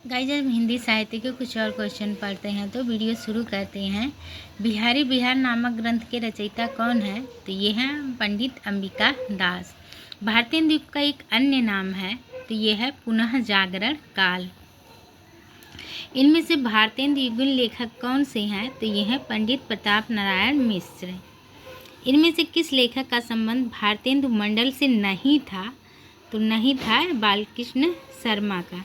Guys, हम हिंदी साहित्य के कुछ और क्वेश्चन पढ़ते हैं तो वीडियो शुरू करते हैं। बिहारी बिहार नामक ग्रंथ के रचयिता कौन है? तो ये हैं पंडित अंबिका दास। भारतीय द्वीप का एक अन्य नाम है तो ये है पुनः जागरण काल। इनमें से भारतीय द्विगुण लेखक कौन से हैं? तो ये हैं पंडित प्रताप नारायण मिश्र। इनमें से किस लेखक का संबंध भारतेंदु मंडल से नहीं था? तो नहीं था बालकृष्ण शर्मा का।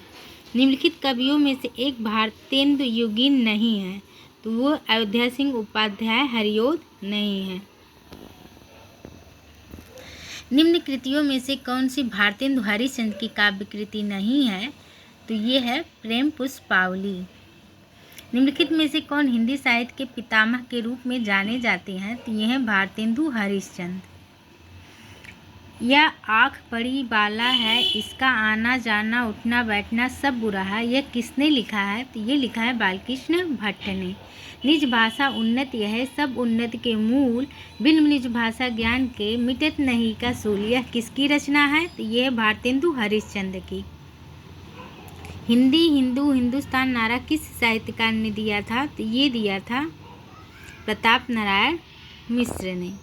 निम्नलिखित कवियों में से एक भारतेंदु युगीन नहीं है तो वो अयोध्या सिंह उपाध्याय हरिऔध नहीं है। निम्न कृतियों में से कौन सी भारतेंदु हरिश्चंद्र की काव्य कृति नहीं है? तो ये है प्रेम पुष्पावली। निम्नलिखित में से कौन हिंदी साहित्य के पितामह के रूप में जाने जाते हैं? तो ये है भारतेंदु हरिश्चंद्र। यह आँख बड़ी बाला है, इसका आना जाना उठना बैठना सब बुरा है, यह किसने लिखा है? तो ये लिखा है बालकृष्ण भट्ट ने। निज भाषा उन्नत यह सब उन्नत के मूल, बिन निज भाषा ज्ञान के मिटत नहीं का सूल, यह किसकी रचना है? तो ये है भारतेंदु हरिश्चंद्र की। हिंदी हिंदू हिंदुस्तान नारा किस साहित्यकार ने दिया था? तो ये दिया था प्रताप नारायण मिश्र ने।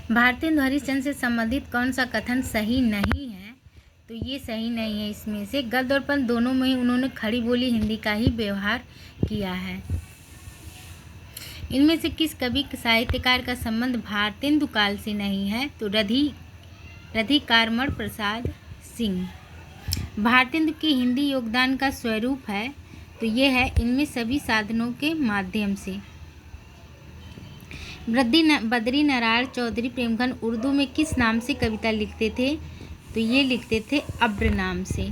भारतेंदु हरिश्चंद्र से संबंधित कौन सा कथन सही नहीं है? तो ये सही नहीं है। इसमें से गद्य और पद्य दोनों में ही उन्होंने खड़ी बोली हिंदी का ही व्यवहार किया है। इनमें से किस कवि साहित्यकार का संबंध भारतेंदु काल से नहीं है? तो रधिकारमण प्रसाद सिंह। भारतेंदु के हिंदी योगदान का स्वरूप है तो ये है इनमें सभी साधनों के माध्यम से। बद्री नारायण चौधरी प्रेमचंद उर्दू में किस नाम से कविता लिखते थे? तो ये लिखते थे अब्र नाम से।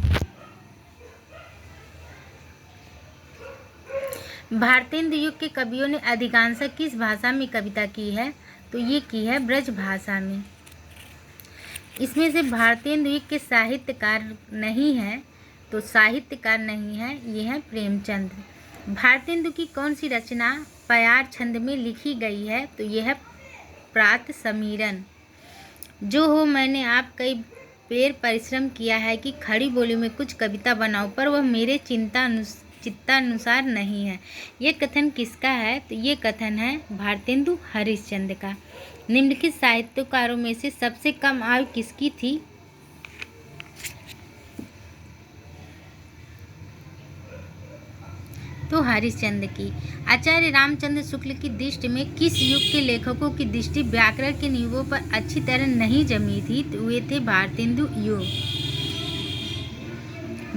भारतेंदु युग के कवियों ने अधिकांशतः किस भाषा में कविता की है? तो ये की है ब्रज भाषा में। इसमें से भारतेंदु युग के साहित्यकार नहीं है तो साहित्यकार नहीं है ये है प्रेमचंद। भारतेंदु की कौन सी रचना पयार छंद में लिखी गई है? तो यह है प्रात समीरण। जो हो मैंने आप कई बेर परिश्रम किया है कि खड़ी बोली में कुछ कविता बनाऊं, पर वह मेरे चित्तानुसार नहीं है। यह कथन किसका है? तो ये कथन है भारतेंदु हरिश्चंद्र का। निम्नलिखित साहित्यकारों में से सबसे कम आयु किसकी थी? तो हरिश्चंद्र की। आचार्य रामचंद्र शुक्ल की दृष्टि में किस युग के लेखकों की दृष्टि व्याकरण के नियमों पर अच्छी तरह नहीं जमी थी? तो वे थे भारतेंदु युग।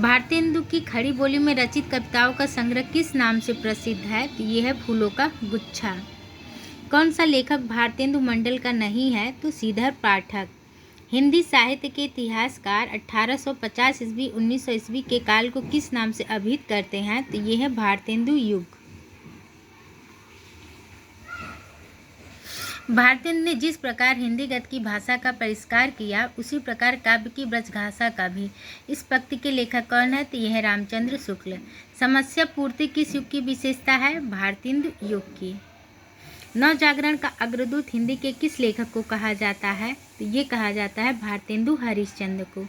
भारतेंदु की खड़ी बोली में रचित कविताओं का संग्रह किस नाम से प्रसिद्ध है? तो ये है फूलों का गुच्छा। कौन सा लेखक भारतेंदु मंडल का नहीं है? तो श्रीधर पाठक। हिंदी साहित्य के इतिहासकार 1850 ईस्वी 1900 ईस्वी के काल को किस नाम से अभिहित करते हैं? तो ये है भारतेंदु युग। भारतेंदु ने जिस प्रकार हिंदी गद्य की भाषा का परिष्कार किया उसी प्रकार काव्य की ब्रजभाषा का भी। इस पंक्ति के लेखक कौन है? तो यह है रामचंद्र शुक्ल। समस्या पूर्ति किस युग की विशेषता है? भारतेंदु युग की। नवजागरण का अग्रदूत हिंदी के किस लेखक को कहा जाता है? तो ये कहा जाता है भारतेंदु हरिश्चंद्र को।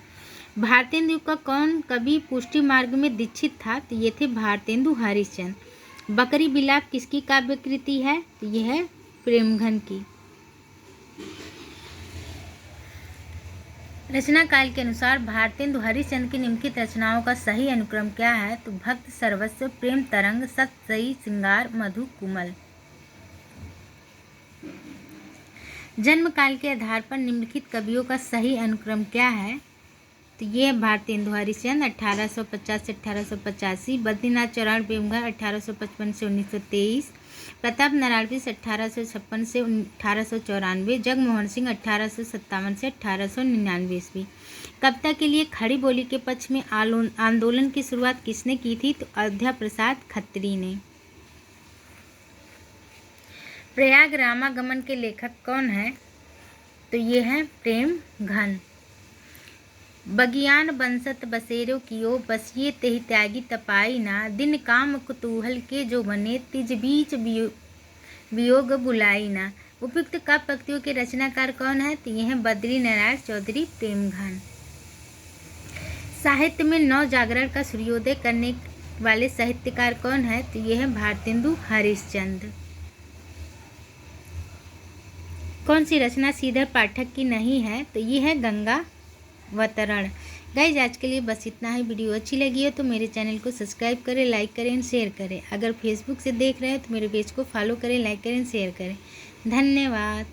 भारतेंदु का कौन कवि पुष्टि मार्ग में दीक्षित था? तो ये थे भारतेंदु हरिश्चंद्र। बकरी बिलाप किसकी काव्य कृति है? तो यह है प्रेमघन की। रचना काल के अनुसार भारतेंदु हरिश्चंद्र की निम्नलिखित रचनाओं का सही अनुक्रम क्या है? तो भक्त सर्वस्व, प्रेम तरंग, सतसई श्रृंगार, मधु कुमल। जन्म काल के आधार पर निम्नलिखित कवियों का सही अनुक्रम क्या है? तो ये है भारतेंदु हरिश्चंद्र 1850 से 1885, बद्रीनाथ चौहान प्रेमघर 1855 से 1923, प्रताप नारायण मिश्र 1856 से 1894, जगमोहन सिंह 1857 से 1899 ईस्वी। कविता के लिए खड़ी बोली के पक्ष में आंदोलन की शुरुआत किसने की थी? तो अयोध्या प्रसाद खत्री ने। प्रयाग रामागमन के लेखक कौन है? तो ये है प्रेमघन। बगियान बंसत बसेरो कियो, बसिए तेहि त्यागी तपाई ना, दिन काम कुतूहल के जो बने, तिज बीच वियोग बुलाई ना। उपयुक्त काव्य पंक्तियों के रचनाकार कौन है? तो ये हैं बद्री नारायण चौधरी प्रेमघन। साहित्य में नव जागरण का सूर्योदय करने वाले साहित्यकार कौन है? तो ये है भारतेंदु हरिश्चंद्र। कौन सी रचना श्रीधर पाठक की नहीं है? तो ये है गंगावतरण। गाइज आज के लिए बस इतना ही। वीडियो अच्छी लगी हो तो मेरे चैनल को सब्सक्राइब करें, लाइक करें एंड शेयर करें। अगर फेसबुक से देख रहे हैं तो मेरे पेज को फॉलो करें, लाइक करें, शेयर करें। धन्यवाद।